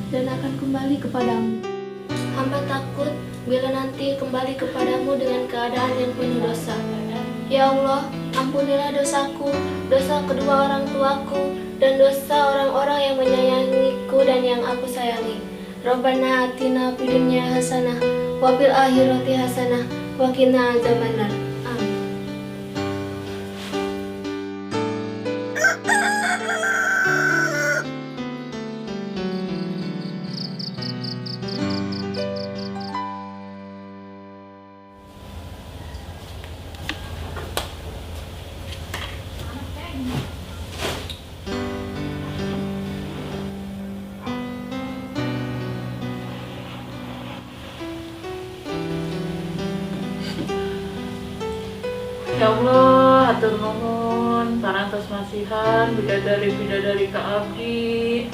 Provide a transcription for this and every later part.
dan akan kembali kepadamu. Hamba takut bila nanti kembali kepadamu dengan keadaan yang penuh dosa. Ya Allah, ampunilah dosaku, dosa kedua orang tuaku, dan dosa orang-orang yang menyayangiku dan yang aku sayangi. Rabbana atina fid dunya hasanah wa fil akhirati hasanah wa qina azabannar. Amin. Ya Allah, hatur nuhun parantos masihan bidadari-bidadari ka abdi.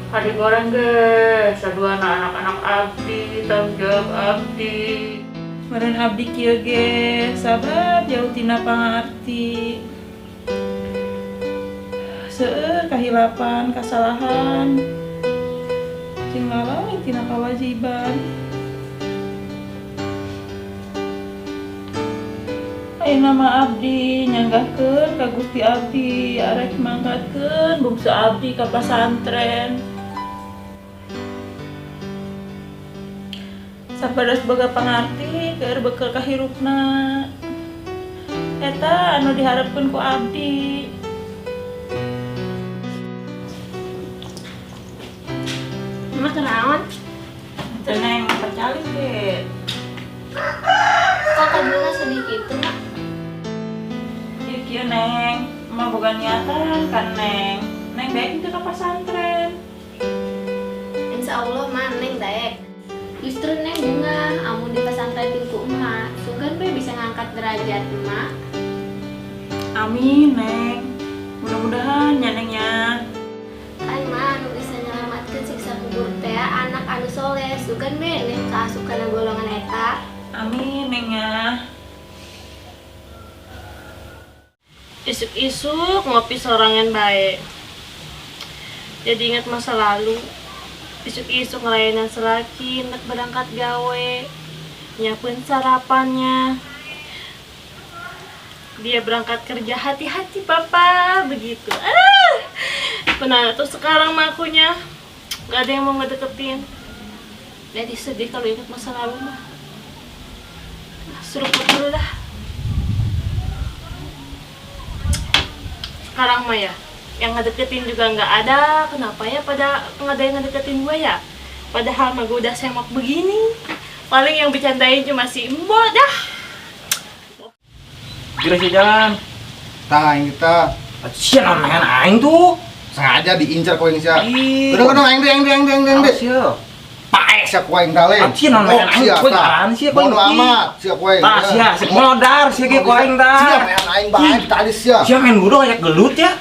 Adik goreng ge, sadua anak-anak abdi, tanggung jawab abdi. Meren abdi kieu ge, sabab jauh tina pangarti. Seueur kahilapan, kasalahan. Jeung lalai tina kawajiban. Ayeuna mah abdi nyanggahkeun ka Gusti Abdi, arek mangkatkeun bungsu abdi ka pasantren. Sapados boga pangarti keur bekel kahirupna. Eta anu diharepkeun ku abdi. Mama kenaon? Cenah percalik ge. Kok kaduna sedih kitu, Mak? Kieu Neng, mah boga niatan kan Neng. Neng baik itu ka pasantren. Insya Allah mah Neng daek. Justru Neng bunga, amun di pesantren tingku emak, sugan be bisa ngangkat derajat emak. Amin Neng. Mudah-mudahan ya Neng ya. Kan mah anu bisa nyelamatkeun siksa kubur teh anak anu soleh, sugan be Neng kaasupkeun golongan eta. Amin Neng ya. Isuk-isuk ngopi sorangan bae. Jadi ingat masa lalu. Isuk-isuk ngelayanan selaki hendak berangkat gawe, nyiapin sarapannya. Dia berangkat kerja hati-hati papa begitu. Pernah tuh sekarang makunya gak ada yang mau ngedeketin. Jadi sedih kalau ingat masa lalu mah. Seruput dulu dah. Sekarang mah ya, yang ngedeketin juga nggak ada. Kenapa ya pada nggak ada yang ngedeketin gue ya? Padahal mah gue udah semok begini. Paling yang bercandain cuma si Mbok dah. Kira sih jalan. Tang kita. Sian orang aing tuh. Sengaja diincar koing sia. Ih. Kudu aing deh. Sia. Pae sia koing tale. Sian orang aing koing aran sia koing. Bodo amat sia koing. Tah sia modar sia ge koing Sia tah. main aing bae tadi sia. Sia main budo aya gelut ya.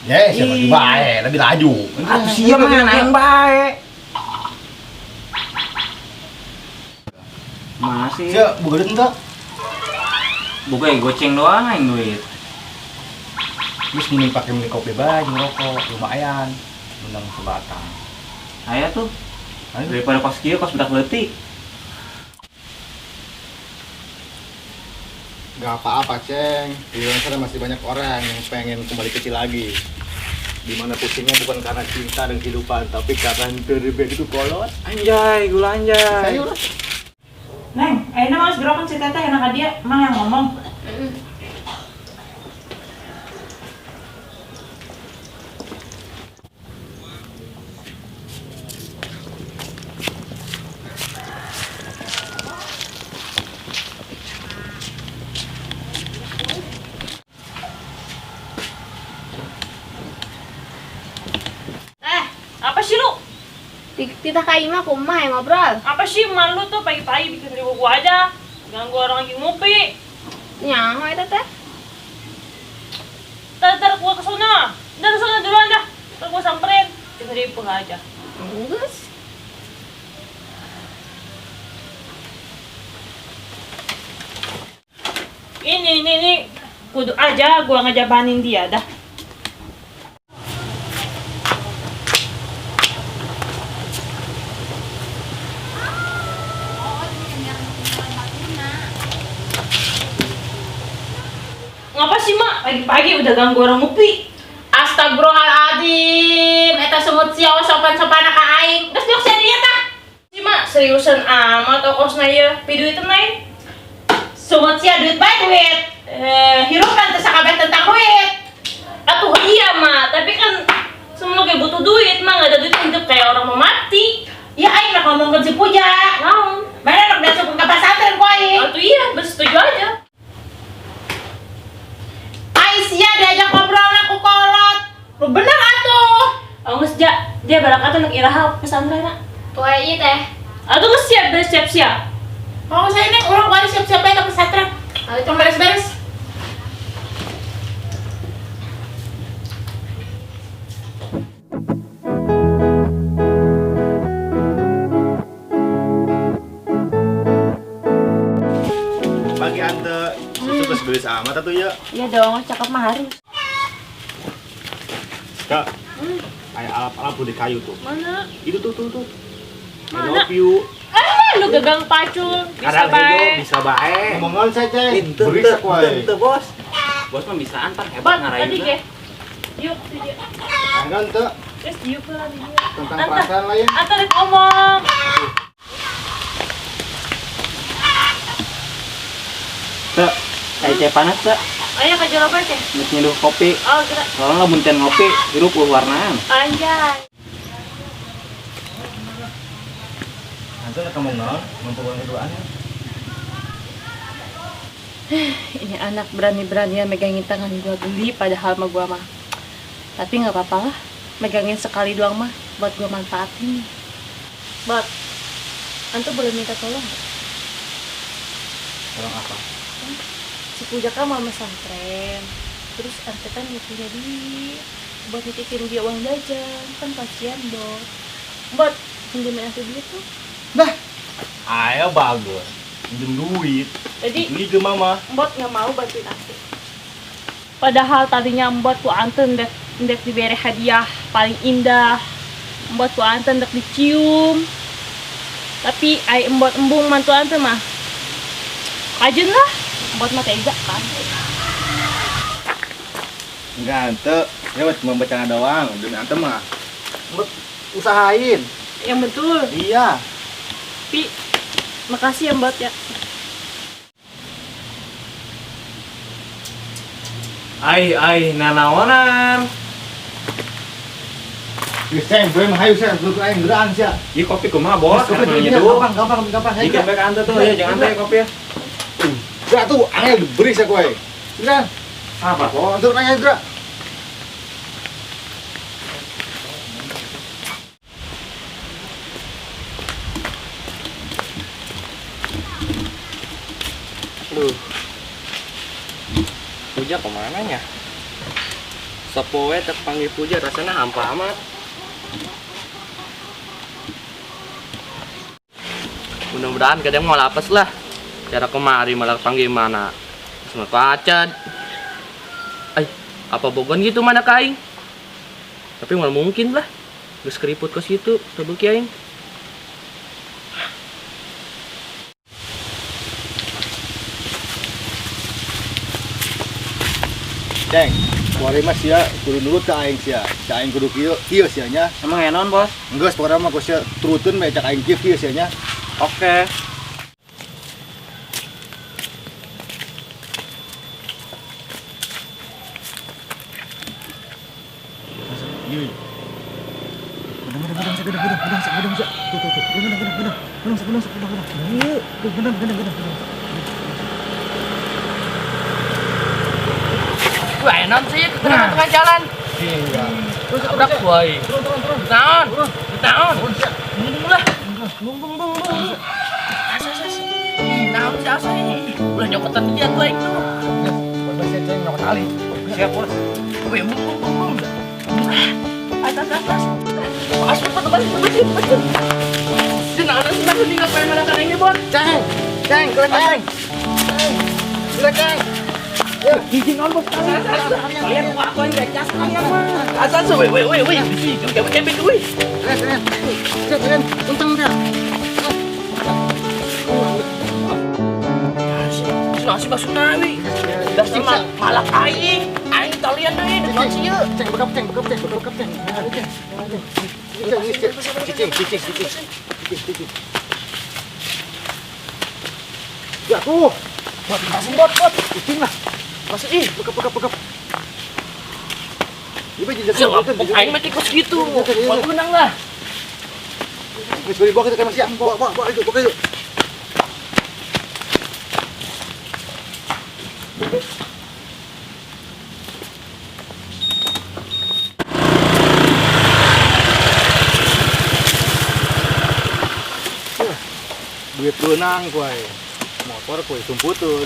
Ye, sia lagi bae, lebih laju. Atuh sia main aing bae. Masih. Sia bugeut teu. Boga goceng doang aing duit. Terus mending pakai beli kopi bae jeung rokok, lumayan. Menang sebatang. Aya tuh. Ayo. Daripada kos kieu kos budak leutik. Gak apa-apa, Ceng. Di luar sana masih banyak orang yang pengen kembali kecil lagi. Dimana pusingnya bukan karena cinta dan kehidupan, tapi karena bebek itu kolot. Anjay, gula anjay. Ayo lah. Neng, ayeuna mah gerokan si teteh enak ka dia, mah yang ngomong. Apa sih lu? Kita kai mah kumaha yang ngobrol. Apa sih malu tuh pagi-pagi bikin ribut gua aja. Ganggu orang lagi ngopi. Nyaho eta teh? Ntar gua kesana. Ntar kesana duluan dah. Ntar gua samperin. Bikin ribut aja. Geus. Ini kudu aja gua ngejabanin dia dah. Pagi-pagi udah ganggu orang ngopi. Astagfirullahaladzim, eta semut sia sopan-sopan ka aing. Geus diok sia dia tah. Si mak seriusan amat okosna ya. Pidu itu naik. Semut sia duit bae duit. Hirup kan teu sakabeh tentang duit. Atuh iya mak, tapi kan semua kayak butuh duit mah, nggak ada duit hidup kayak orang mau mati. Ya aing nak ngomongkeun si Puja. Naon? Mana nak dasuk ka pasantren ku aing. Atuh iya, bersetuju aja. Aisyah diajak ngobrol aku kolot. Lu bener atuh. Oh nges dia barangkali anak iraha pesantren nak. Poe ieu teh. Atuh nges siap bersiap-siap. Oh saya nek urang balik siap-siap bae ka pesantren. Ayo Tong beres-beres. Bagi ante susu geus geus amat atuh ya. Iya dong, cakep mah harus. Kak. Kayak alat-alat di kayu tuh. Mana? Itu tuh. I Mana? love you. Lu gagang pacul, bisa Kadang bae. hijau bisa bae. Ngomongan saja. Itu Berisik wae. bos. Bos mah bisa antar hebat Bat, ngarahin. tadi ge. Yuk, si dia. Anggan teu Terus yuk lah dia. tentang Anta, perasaan lain. Anta rek ngomong. Teu, kayak teh panas teu. Ayo ke jero bae teh. Geus nyeduh kopi. Oh, gerak. Soalnya lamun teh ngopi, hirup warnaan. Anjay. Ante kamu naon? Mempunyai keduanya. Ini anak berani-beranian megangin tangan gua geli padahal mah gua mah. Tapi nggak apa-apa lah, megangin sekali doang mah buat gua manfaatin. Bat. Anta boleh minta tolong nggak? Orang apa? Si Puja kan mau pesantren. Terus Anta kan nggak punya duit buat nitipin dia uang jajan, kan kasihan Bot. Bot, pinjemin Anta duit tuh. Ayo bagus. Pinjem duit. Jadi Beli ke mama. Mbot nggak mau bantuin aku. Padahal tadinya Mbot tuh anten dek diberi hadiah paling indah. Mbot tuh anten dek dicium. Tapi ai Mbot embung mantu anten mah. Kajen lah. Mbot mah tega kan. Enggak ante. Ya cuma bercanda doang. Demi ante mah. Usahain. Yang betul. Iya. Tapi makasih ya Mbot ya. Ai, nanaonan. Saya gue mah hayu saya belum aing gerang sia. Ieu kopi kumaha bos? Kopi Karena dia nyeduh. gampang. Bikin bae ka ante tuh ya, jangan teh kopi ya. Gerak tuh angel beri saya kowe. Gerak. Apa bos? Untuk nanya gerak. Aduh. Puja kemana nya? Sepoe tak panggil Puja rasanya hampa amat. Mudah-mudahan kadang mau lapes lah. Cara kemari malah panggil mana? Semua pacat. Apa bogon gitu mana kain? Tapi malah mungkin lah. Geus keriput ke situ, tebuki aing. Ceng, kuari mas sia kudu nurut ka aing sia. Cak aing kudu kieu sia nya. Emang enon bos? Enggeus pokona mah ku sia turuteun bae cak aing kieu sia nya. Oke. Iya. Wah, enak sih ke tengah jalan. Iya. Terus tabrak woi. Naon? Naon? Bung lah. Bung. As. Naon sih asa ini? Udah nyokotan dia gua itu. Bos sia ceng nyokot tali. Siap bos. Woi, bung. Atas. As cepat balik. Jangan ada sudah meninggal pengen melakukan ini, Bon. Ceng, gerak ceng. Izin on bos kalian mau aku yang jas kalian mah. Asal woi. Bisi, kebek woi. Ceng, untung dah. Nasi basuh nawi. Dah sih malah aing. kalian deh, dekat sih yuk. Ceng, bekap, ceng. Cicing. Ya tuh. Buat langsung bot. Cicing lah. Masuk ih. Bekap. Ibu jadi Siapa? Aing mah tikus gitu. Buat benang lah. Wis beri bawa kita kan siang. Bawa itu. Duit benang kuai. Motor kuai tumputun.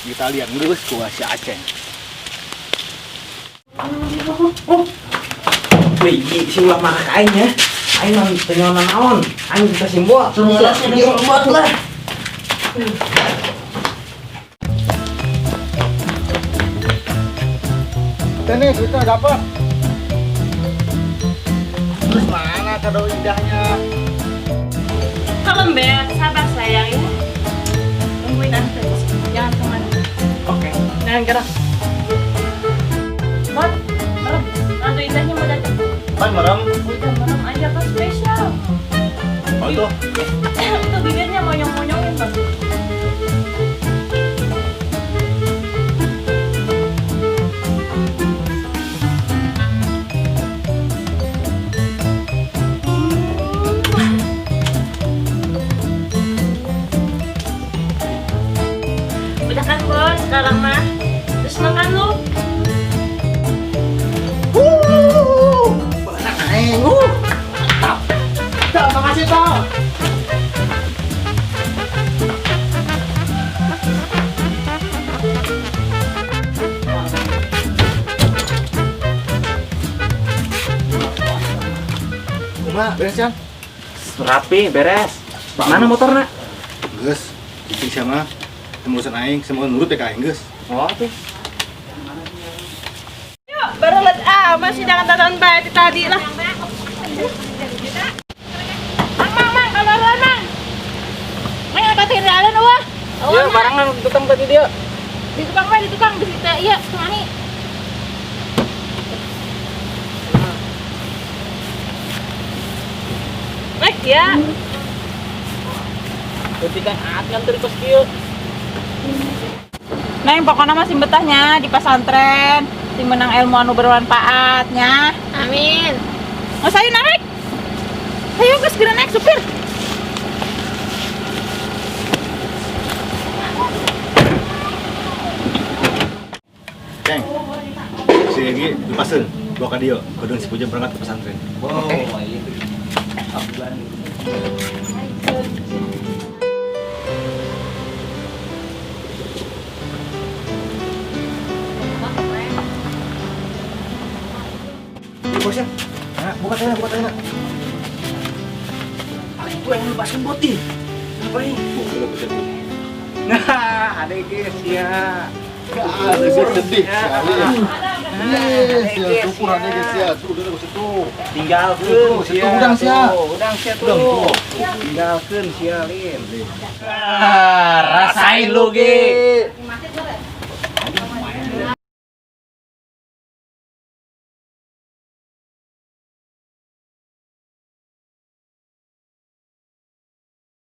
Kita lihat ngelus kuai si Aceng. Wih, si ulah mah aing ya. Aing mah penyonan naon. Aing kita simbol. Buat lah. Kita nih, kita dapat. Terus mana kado indahnya? Kalem Bet, sabar sayang ya. Tungguin Ante, jangan kemana. Oke. Jangan gerak. Bot, merem. Rado indahnya mau datang. Kan merem. Udah merem aja kan spesial. Oh itu. Itu bibirnya monyong-monyongin bang. Udah kan bos, sekarang mah. Terus makan lu. Benar aing. Terima kasih toh. Kuma, beres ya? Rapi, beres. Mana motornya? Geus, cicing sama urusan aing, semua nurut ya ka aing geus. Oh, tuh. Yuk, baru lihat masih jangan tonton baik tadi lah. Mang, kabar mang. Mang apa tinggalan wah? Iya, barangan tukang tadi dia. Di tukang di situ iya, kemana? Baik ya. Ketika nganter pas kieu. Neng pokoknya masih betahnya di pesantren, si menang ilmu anu bermanfaatnya. Amin. Nggak saya naik. Ayo guys, segera naik supir. Ceng, si Egi lepasin, bawa ke dia, kodong si Puja berangkat ke pesantren. Oke. Bosnya, buka tenda. Aing tuh yang lepasin bot ih. Ngapain? Nah, ada guys ya. Ada sih sedih sekali. Yes, ya syukur ada guys ya. Tuh udah ke situ. Tinggalkeun sia. Udang sia. Udang sia tuh. Udang tuh. Tinggalkeun sia Lin. Rasain lu ge.